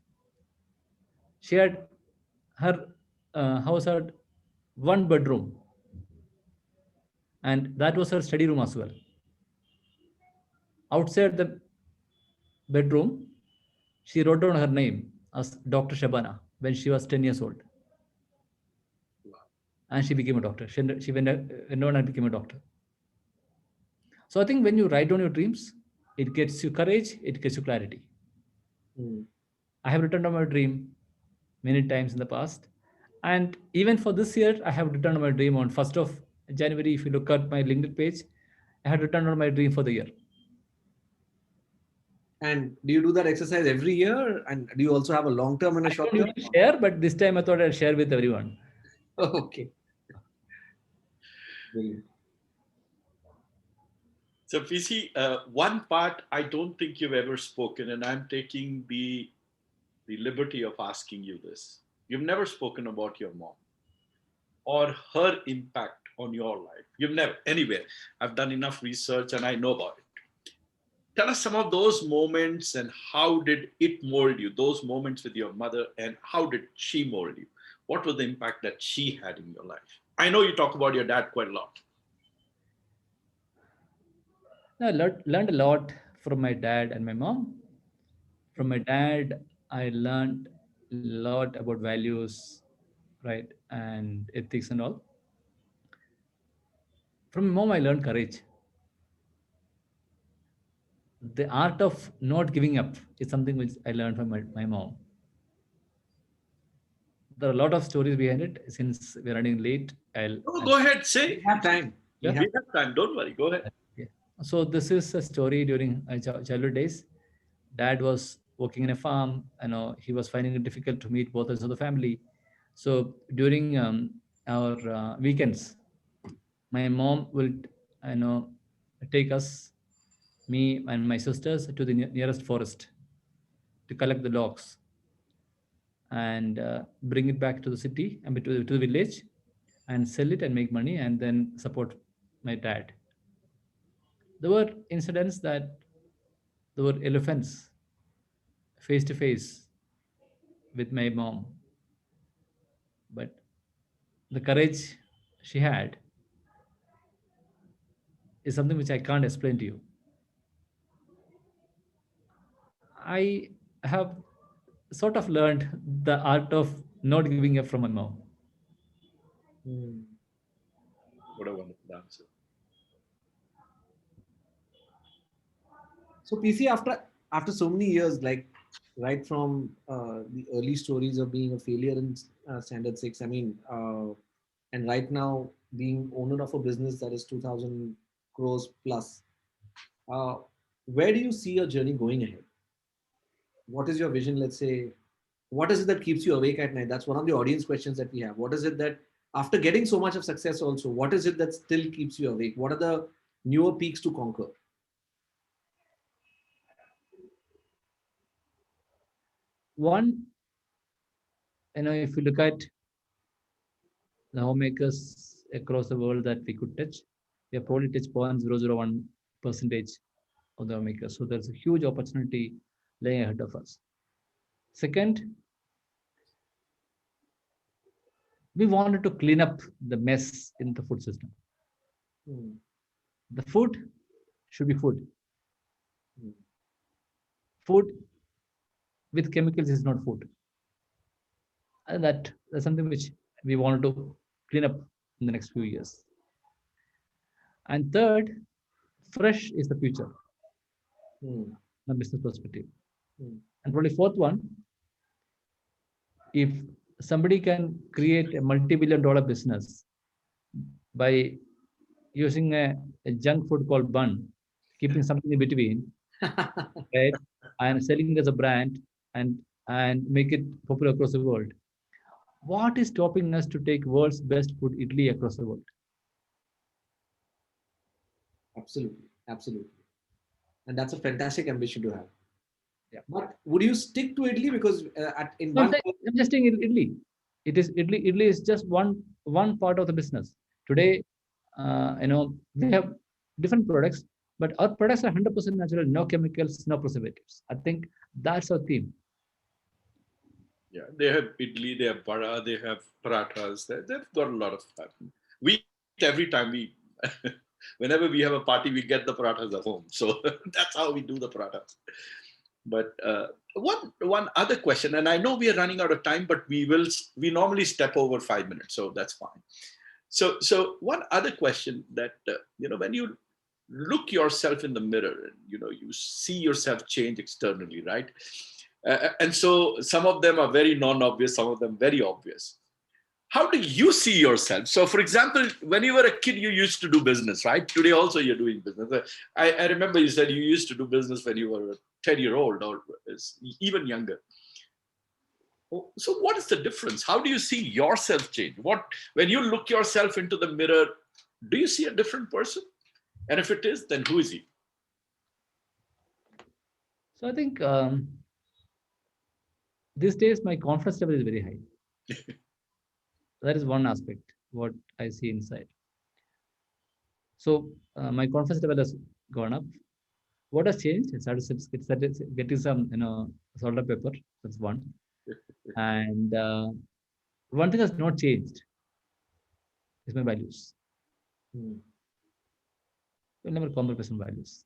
She had her house had 1 bedroom, and that was her study room as well. Outside the bedroom, she wrote down her name as Dr. Shabana when she was 10 years old. And she became a doctor. She went on and became a doctor. So I think when you write down your dreams, it gets you courage, it gets you clarity. I have written down my dream many times in the past. And even for this year, I have written down my dream on 1st of January. If you look at my LinkedIn page, I had written down my dream for the year. And do you do that exercise every year? And do you also have a long term and a short term? I don't share, but this time I thought I'd share with everyone. Okay. Brilliant. So PC, one part I don't think you've ever spoken, and I'm taking the liberty of asking you this. You've never spoken about your mom or her impact on your life. You've never, anywhere. I've done enough research and I know about it. Tell us some of those moments and how did it mold you, those moments with your mother, and how did she mold you? What was the impact that she had in your life? I know you talk about your dad quite a lot. I learned a lot from my dad and my mom. From my dad, I learned a lot about values, right, and ethics and all. From my mom, I learned courage. The art of not giving up is something which I learned from my mom. There are a lot of stories behind it. Since we're running late, Oh, go ahead, We say. have time. We Yeah. have We have time. Don't worry. Go ahead. Yeah. So this is a story during childhood days. Dad was working in a farm. He was finding it difficult to meet both sides of the family. So during our weekends, my mom will, you know, take us, me and my sisters, to the nearest forest to collect the logs and bring it back to the city and to the village and sell it and make money and then support my dad. There were incidents that there were elephants face to face with my mom, but the courage she had is something which I can't explain to you. I have sort of learned the art of not giving up from my mom. Hmm. What a wonderful answer. So PC, after so many years, like right from the early stories of being a failure in Standard Six, and right now being owner of a business that is 2,000 crores plus, uh, where do you see your journey going ahead? What is your vision? Let's say, what is it that keeps you awake at night? That's one of the audience questions that we have. What is it that, after getting so much of success, also, what is it that still keeps you awake? What are the newer peaks to conquer? One, if you look at the homemakers across the world that we could touch, we have probably touched 0.001 percentage of the homemakers. So there's a huge opportunity laying ahead of us. Second, we wanted to clean up the mess in the food system. Hmm. The food should be food. Hmm. Food with chemicals is not food. And that's something which we wanted to clean up in the next few years. And third, fresh is the future Hmm. from a business perspective. Hmm. And probably fourth one, if somebody can create a multi-billion dollar business by using a junk food called bun, keeping something in between, right, and selling it as a brand and make it popular across the world. What is stopping us to take world's best food Italy across the world? Absolutely, absolutely, and that's a fantastic ambition to have. Yeah. But would you stick to Italy because in No, one? I'm just saying Italy. It is Italy. Italy is just one part of the business. Today, we have different products, but our products are 100% natural, no chemicals, no preservatives. I think that's our theme. Yeah, they have idli, they have vada, they have parathas. They've got a lot of that. We eat every time we, whenever we have a party, we get the parathas at home. So that's how we do the parathas. But one other question, and I know we are running out of time, but we normally step over 5 minutes, so that's fine. So one other question that when you look yourself in the mirror and you see yourself change externally, right? And so some of them are very non-obvious, some of them very obvious. How do you see yourself? So for example, when you were a kid, you used to do business, right? Today also you're doing business. I remember you said you used to do business when you were a 10-year-old or even younger. So what is the difference? How do you see yourself change? When you look yourself into the mirror, do you see a different person? And if it is, then who is he? So I think these days my confidence level is very high. That is one aspect what I see inside. So my confidence level has gone up. What has changed? It started getting some, salt and pepper. That's one. And one thing has not changed is my values. Hmm. Will never compromise on values.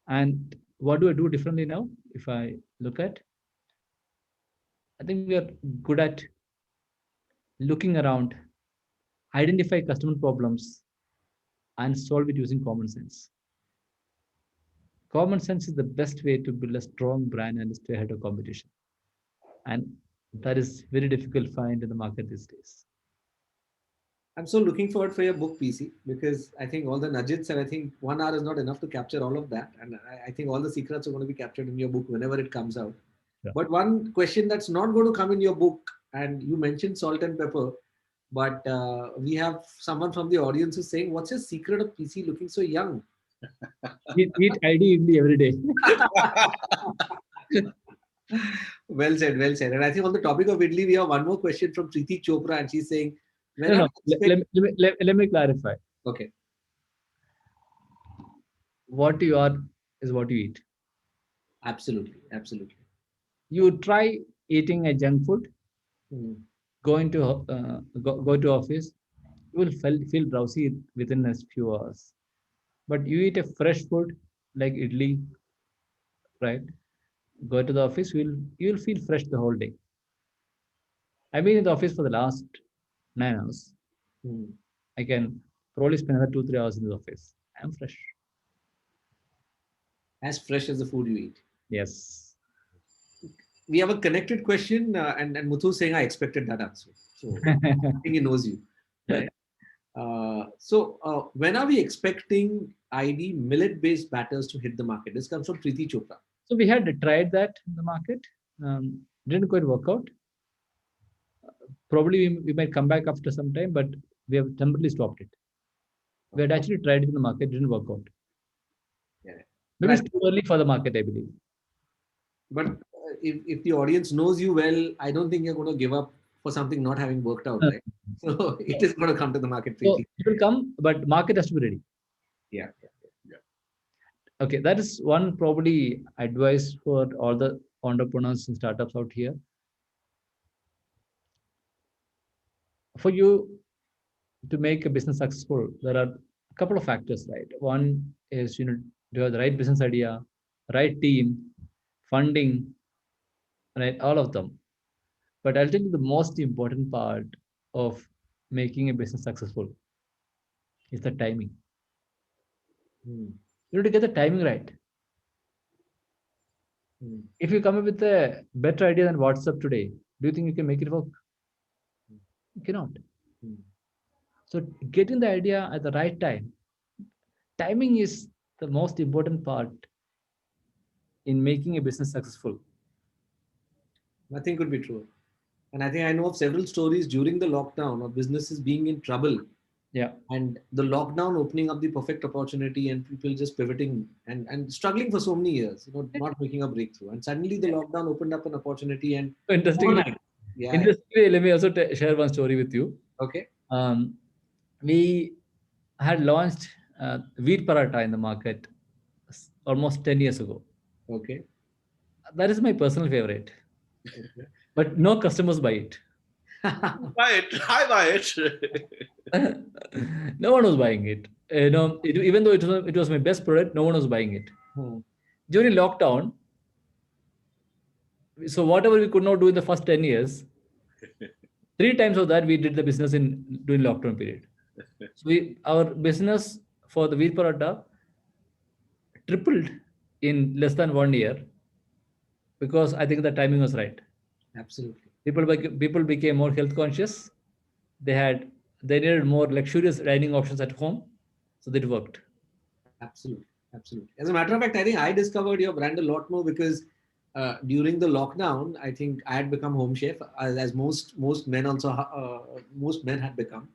And what do I do differently now? If I look at, I think we are good at looking around, identify customer problems, and solve it using common sense. Common sense is the best way to build a strong brand and stay ahead of competition. And that is very difficult to find in the market these days. I'm so looking forward for your book, PC, because I think all the nuggets, and I think 1 hour is not enough to capture all of that. And I think all the secrets are going to be captured in your book whenever it comes out. Yeah. But one question that's not going to come in your book, and you mentioned salt and pepper, but we have someone from the audience who's saying, what's your secret of PC looking so young? Eat ID idli every day. Well said, well said. And I think on the topic of idli, we have one more question from Preeti Chopra, and she's saying, when No, I no. Let me clarify. Okay. What you are is what you eat. Absolutely, absolutely. You try eating a junk food, Hmm. going to go to office, you will feel drowsy within a few hours. But you eat a fresh food like idli, right? Go to the office, you'll feel fresh the whole day. I've been in the office for the last 9 hours. Hmm. I can probably spend another 2-3 hours in the office. I'm fresh. As fresh as the food you eat. Yes. We have a connected question, and Muthu saying, I expected that answer. So I think he knows you. Right? When are we expecting ID millet-based batters to hit the market? This comes from Preeti Chopra. So we had tried that in the market. Didn't quite work out. Probably we might come back after some time, but we have temporarily stopped it. We had actually tried it in the market, didn't work out. Yeah. Maybe it's too early for the market, I believe. But if the audience knows you well, I don't think you're going to give up for something not having worked out, right? So it is going to come to the market, So Preeti. it will come, but market has to be ready. Yeah. Okay, that is one probably advice for all the entrepreneurs and startups out here. For you to make a business successful, there are a couple of factors, right? One is do you have the right business idea, right team, funding, right? All of them. But I'll tell you the most important part of making a business successful is the timing. Hmm. You need to get the timing right. Hmm. If you come up with a better idea than WhatsApp today, do you think you can make it work? You cannot. Hmm. So getting the idea at the right time, timing is the most important part in making a business successful. Nothing could be true. And I think I know of several stories during the lockdown of businesses being in trouble. Yeah. And the lockdown opening up the perfect opportunity and people just pivoting and struggling for so many years, not making a breakthrough. And suddenly the lockdown opened up an opportunity and Interestingly, let me also share one story with you. Okay. We had launched wheat paratha in the market almost 10 years ago. Okay. That is my personal favorite. But no customers buy it. Buy it. I buy it. No one was buying it. Even though it was my best product, no one was buying it. During lockdown, so whatever we could not do in the first 10 years, 3 times of that we did the business during lockdown period. So our business for the wheat paratha tripled in less than 1 year because I think the timing was right. Absolutely. People became more health conscious. They needed more luxurious dining options at home, so that worked. Absolutely. As a matter of fact, I think I discovered your brand a lot more because during the lockdown, I think I had become home chef, as most men also most men had become.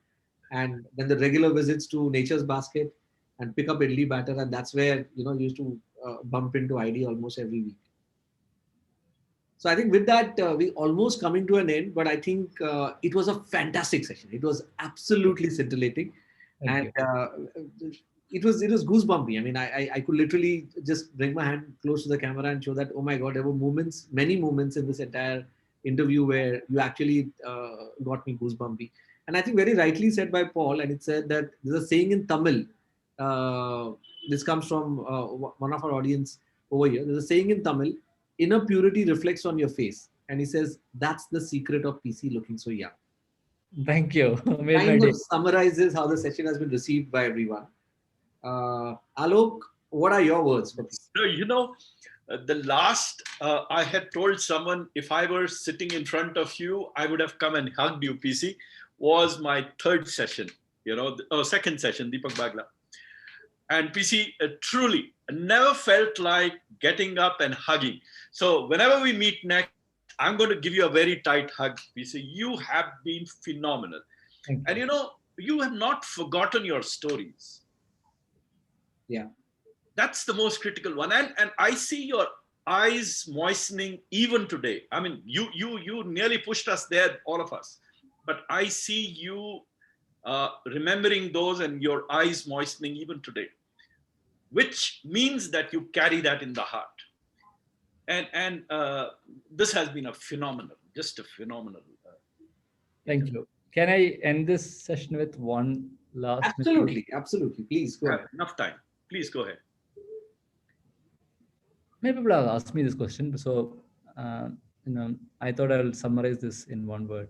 and then the regular visits to Nature's Basket and pick up idli batter, and that's where you used to bump into ID almost every week. So I think with that, we almost coming to an end, but I think it was a fantastic session. It was absolutely scintillating, Thank and you. it was goosebumpy. I mean, I could literally just bring my hand close to the camera and show that, oh my God, there were moments, many moments in this entire interview where you actually got me goosebumpy. And I think very rightly said by Paul, and it said that there's a saying in Tamil. This comes from one of our audience over here. There's a saying in Tamil: inner purity reflects on your face. And he says, that's the secret of PC looking so young. Thank you. Made my Kind day. of summarizes how the session has been received by everyone. Alok, what are your words for PC? So, the last I had told someone, if I were sitting in front of you, I would have come and hugged you, PC, was my third session, second session, Deepak Bagla. And PC, truly never felt like getting up and hugging. So whenever we meet next, I'm going to give you a very tight hug, PC. You have been phenomenal. Thank you. And you have not forgotten your stories. Yeah. That's the most critical one. And I see your eyes moistening even today. I mean, you nearly pushed us there, all of us. But I see you remembering those and your eyes moistening even today, which means that you carry that in the heart. And this has been just a phenomenal. Thank you. Can I end this session with one last? Absolutely. Please go ahead. Enough time. Please go ahead. Many people have asked me this question, so I thought I'll summarize this in one word.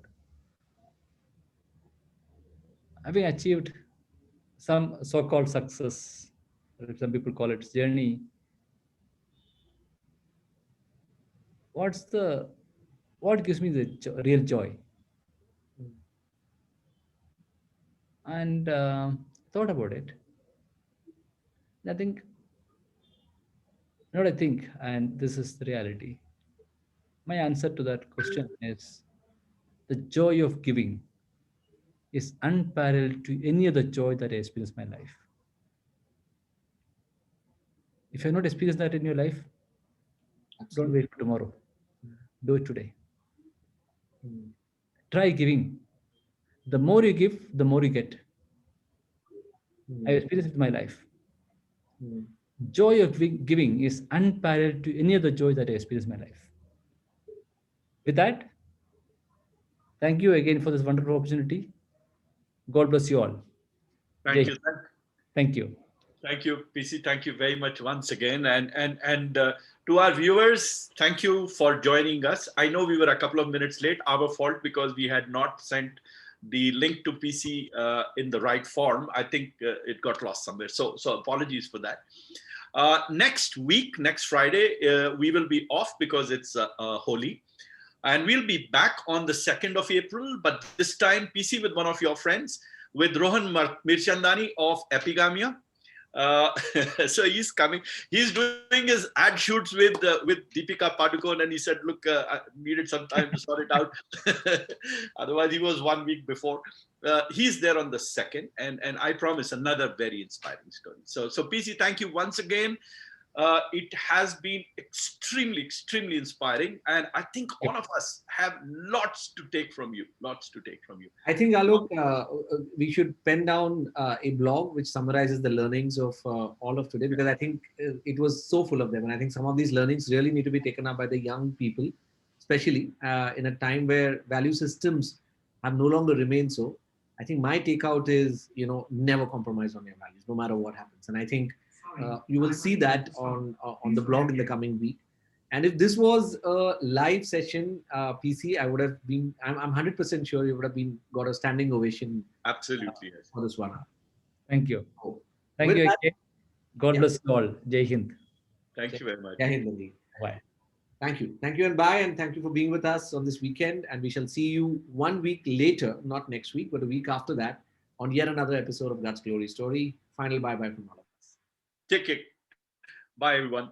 Having achieved some so-called success, some people call it journey, what gives me the real joy? And thought about it. I think, and this is the reality. My answer to that question is the joy of giving is unparalleled to any other joy that I experienced in my life. If you have not experienced that in your life, don't wait for tomorrow. Do it today. Try giving. The more you give, the more you get. I experienced it in my life. Joy of giving is unparalleled to any other joy that I experienced in my life. With that, thank you again for this wonderful opportunity. God bless you all. Thank you. Thank you. Thank you, PC. Thank you very much once again. And to our viewers, thank you for joining us. I know we were a couple of minutes late, our fault, because we had not sent the link to PC in the right form. I think it got lost somewhere. So apologies for that. Next week, next Friday, we will be off because it's Holi. And we'll be back on the 2nd of April, but this time PC with one of your friends, with Rohan Mirchandani of Epigamia. So he's coming. He's doing his ad shoots with Deepika Padukone, and he said, "Look, I needed some time to sort it out." Otherwise, he was 1 week before. He's there on the 2nd, and I promise another very inspiring story. So PC, thank you once again. It has been extremely inspiring, and I think all of us have lots to take from you. I think, Alok, we should pen down a blog which summarizes the learnings of all of today, because I think it was so full of them, and I think some of these learnings really need to be taken up by the young people, especially in a time where value systems have no longer remained so. I think my takeout is, never compromise on your values, no matter what happens. And I think you will see that on the blog in the coming week. And if this was a live session, PC, I would have been, I'm 100% sure you would have got a standing ovation. Absolutely. Yes. For this 1 hour. Thank you. Oh. Thank you again. God bless you all. Jai Hind. Thank you very much. Jai Hind. Bye. Thank you and bye, and thank you for being with us on this weekend. And we shall see you 1 week later, not next week, but a week after that, on yet another episode of Guts Glory Story. Final bye-bye from all of us. Take it. Bye, everyone.